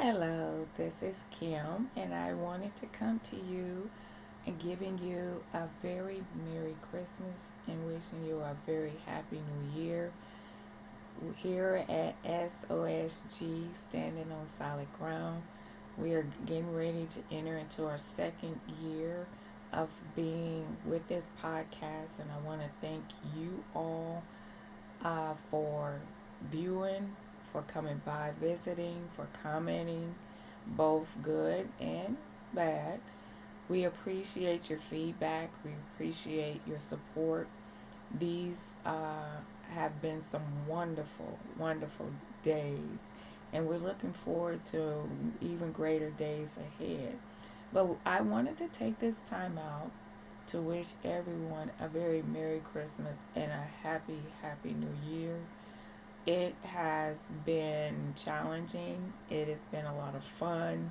Hello, this is Kim, and I wanted to come to you and giving you a very Merry Christmas and wishing you a very Happy New Year. Here at SOSG, Standing on Solid Ground, we are getting ready to enter into our second year of being with this podcast, and I want to thank you all for viewing, for coming by, visiting, for commenting, both good and bad. We appreciate your feedback. We appreciate your support. These have been some wonderful, wonderful days, and we're looking forward to even greater days ahead. But I wanted to take this time out to wish everyone a very Merry Christmas and a happy, happy New Year. It has been challenging, it has been a lot of fun,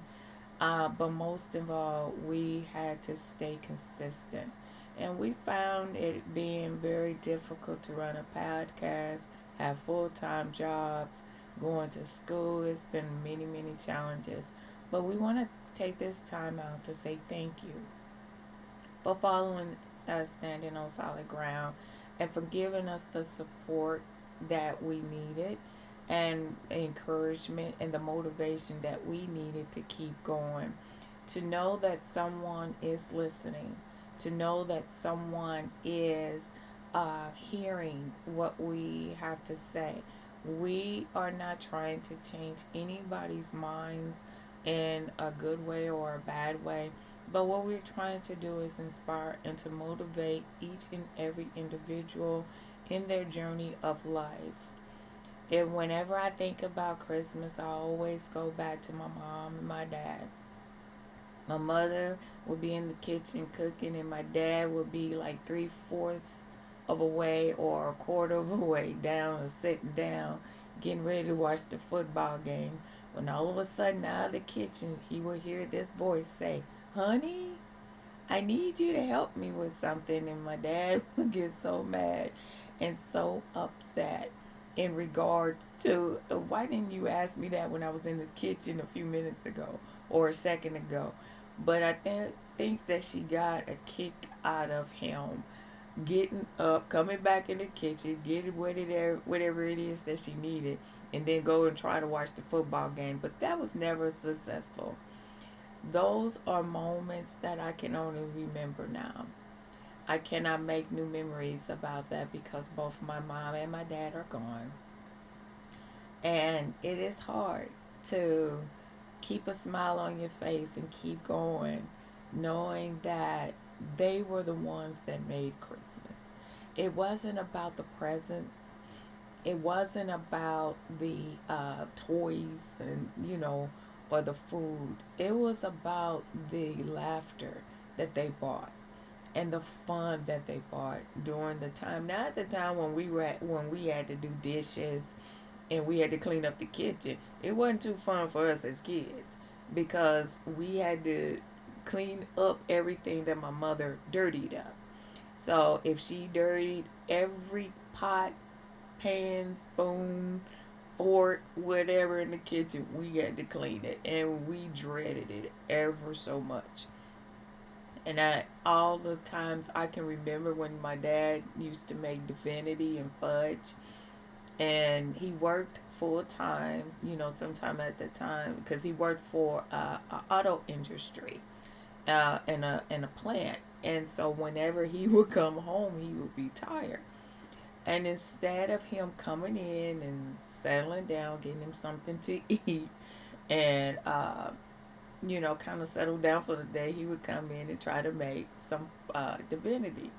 but most of all, we had to stay consistent. And we found it being very difficult to run a podcast, have full time jobs, going to school. It's been many, many challenges. But we want to take this time out to say thank you for following us, standing on solid ground, and for giving us the support that we needed and encouragement and the motivation that we needed to keep going. To know that someone is listening, to know that someone is hearing what we have to say. We are not trying to change anybody's minds in a good way or a bad way. But what we're trying to do is inspire and to motivate each and every individual in their journey of life. And whenever I think about Christmas, I always go back to my mom and my dad. My mother would be in the kitchen cooking, and my dad would be like three-fourths of a way or a quarter of a way down or sitting down, getting ready to watch the football game. When all of a sudden, out of the kitchen, he would hear this voice say, "Honey, I need you to help me with something." And my dad would get so mad and so upset in regards to why didn't you ask me that when I was in the kitchen a few minutes ago or a second ago? But I think that she got a kick out of him getting up, coming back in the kitchen, getting whatever it is that she needed, and then go and try to watch the football game. But that was never successful. Those are moments that I can only remember now. I cannot make new memories about that because both my mom and my dad are gone. And it is hard to keep a smile on your face and keep going, knowing that they were the ones that made Christmas. It wasn't about the presents, it wasn't about the toys and, or the food. It was about the laughter that they brought and the fun that they brought during the time. Not at the time when we had to do dishes and we had to clean up the kitchen. It wasn't too fun for us as kids because we had to clean up everything that my mother dirtied up. So if she dirtied every pot, pan, spoon, fork, whatever in the kitchen, we had to clean it, and we dreaded it ever so much. And all the times I can remember when my dad used to make divinity and fudge, and he worked full time, sometime at the time, because he worked for a auto industry, in a plant. And so whenever he would come home, he would be tired. And instead of him coming in and settling down, getting him something to eat, and kind of settle down for the day, he would come in and try to make some divinity.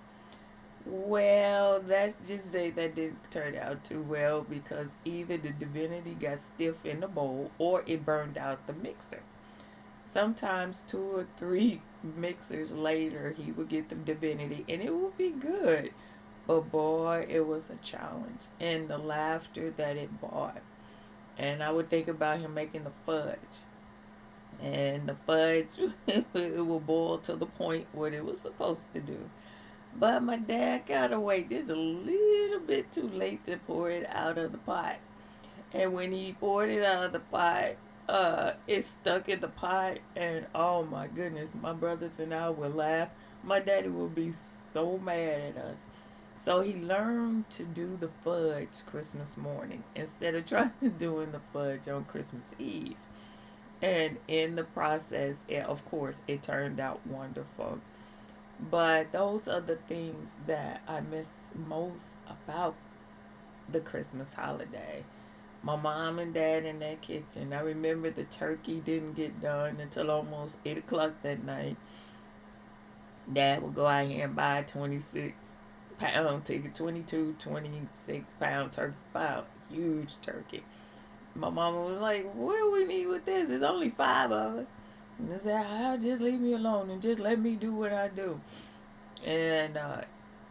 Well, let's just say that didn't turn out too well because either the divinity got stiff in the bowl or it burned out the mixer. Sometimes two or three mixers later, he would get the divinity and it would be good. But boy, it was a challenge. And the laughter that it brought. And I would think about him making the fudge. And the fudge, it will boil to the point what it was supposed to do. But my dad got away just a little bit too late to pour it out of the pot. And when he poured it out of the pot, it's stuck in the pot, and oh my goodness, my brothers and I would laugh. My daddy would be so mad at us. So he learned to do the fudge Christmas morning instead of trying to doing the fudge on Christmas Eve. And in the process, of course, it turned out wonderful. But those are the things that I miss most about the Christmas holiday. My mom and dad in that kitchen. I remember the turkey didn't get done until almost 8 o'clock that night. Dad would go out here and buy a 26-pound ticket, 22, 26-pound turkey, pound, huge turkey. My mama was like, what do we need with this? There's only 5 of us. And I said, "I'll just leave me alone and just let me do what I do." And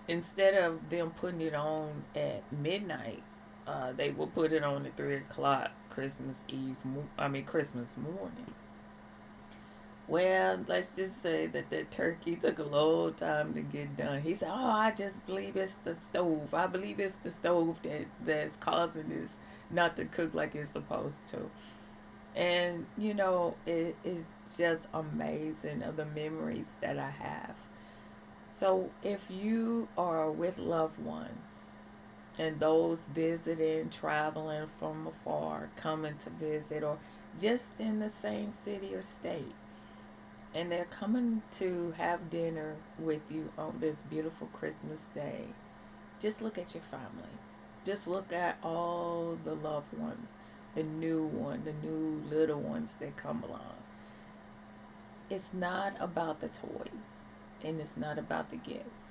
instead of them putting it on at midnight, they will put it on at 3 o'clock Christmas Eve. Christmas morning. Well, let's just say that the turkey took a long time to get done. He said, "Oh, I just believe it's the stove. I believe it's the stove that's causing this not to cook like it's supposed to." And it is just amazing of the memories that I have. So if you are with loved ones and those visiting, traveling from afar, coming to visit, or just in the same city or state, and they're coming to have dinner with you on this beautiful Christmas day, just look at your family. Just look at all the loved ones, the new little ones that come along. It's not about the toys and it's not about the gifts.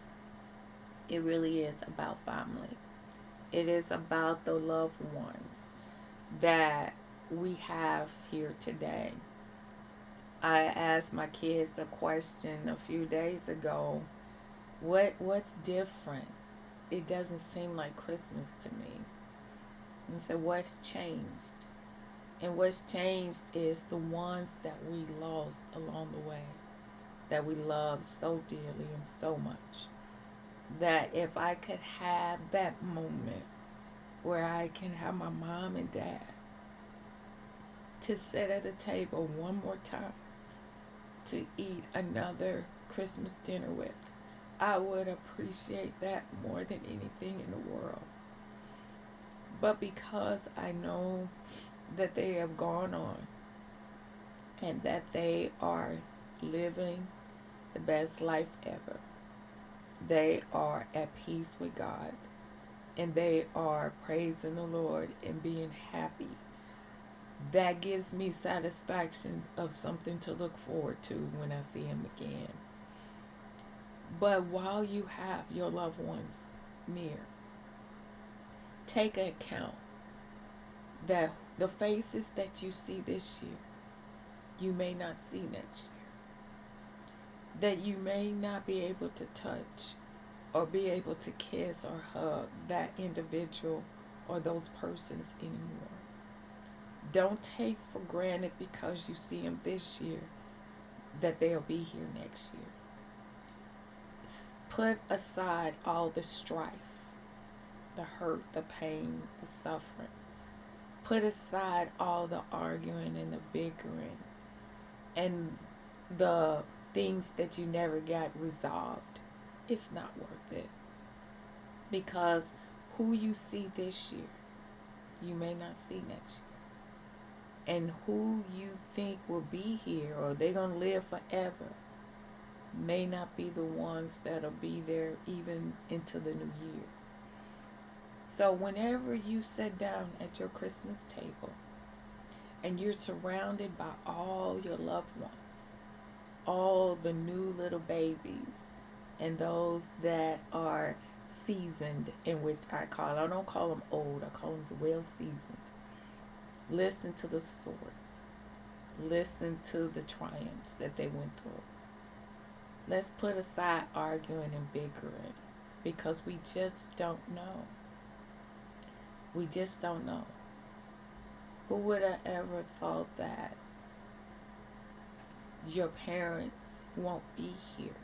It really is about family. It is about the loved ones that we have here today. I asked my kids the question a few days ago, what's different? It doesn't seem like Christmas to me. And so what's changed? And what's changed is the ones that we lost along the way, that we loved so dearly and so much. That if I could have that moment where I can have my mom and dad to sit at the table one more time to eat another Christmas dinner with, I would appreciate that more than anything in the world. But because I know that they have gone on and that they are living the best life ever, they are at peace with God, and they are praising the Lord and being happy, that gives me satisfaction of something to look forward to when I see him again. But while you have your loved ones near, take account that the faces that you see this year, you may not see next year. That you may not be able to touch or be able to kiss or hug that individual or those persons anymore. Don't take for granted because you see them this year that they'll be here next year. Put aside all the strife, the hurt, the pain, the suffering. Put aside all the arguing and the bickering and the things that you never got resolved. It's not worth it. Because who you see this year, you may not see next year. And who you think will be here or they're going to live forever may not be the ones that'll be there even into the new year. So whenever you sit down at your Christmas table and you're surrounded by all your loved ones, all the new little babies and those that are seasoned, in which I don't call them old, I call them well seasoned. Listen to the stories. Listen to the triumphs that they went through. Let's put aside arguing and bickering because we just don't know. We just don't know. Who would have ever thought that your parents won't be here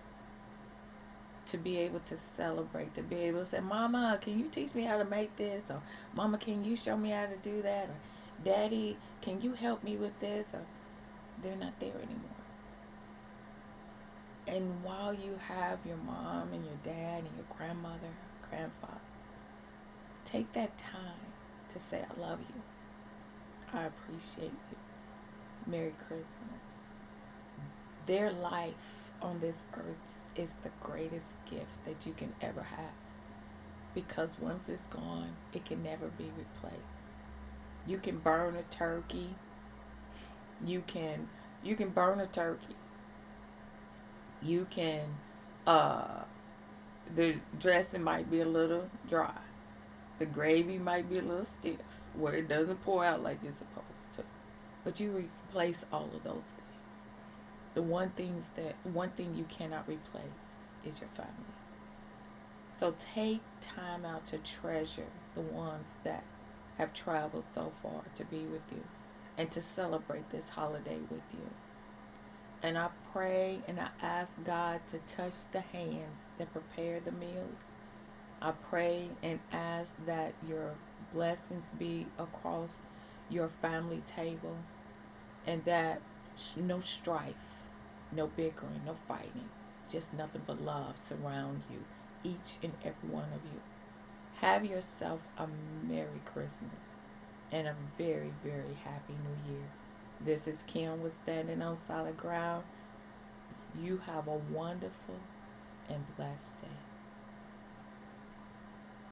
to be able to celebrate, to be able to say, "Mama, can you teach me how to make this?" Or "Mama, can you show me how to do that?" Or Daddy, can you help me with this? Or they're not there anymore. And while you have your mom and your dad and your grandmother, grandfather, take that time to say, I love you. I appreciate you. Merry Christmas. Their life on this earth is the greatest gift that you can ever have. Because once it's gone, it can never be replaced. You can burn a turkey. You can burn a turkey. You can uh the dressing might be a little dry. The gravy might be a little stiff where it doesn't pour out like it's supposed to. But you replace all of those things. One thing you cannot replace is your family. So take time out to treasure the ones that have traveled so far to be with you and to celebrate this holiday with you. And I pray and I ask God to touch the hands that prepare the meals. I pray and ask that your blessings be across your family table and that no strife, no bickering, no fighting, just nothing but love surround you, each and every one of you. Have yourself a Merry Christmas and a very, very Happy New Year. This is Kim with Standing on Solid Ground. You have a wonderful and blessed day.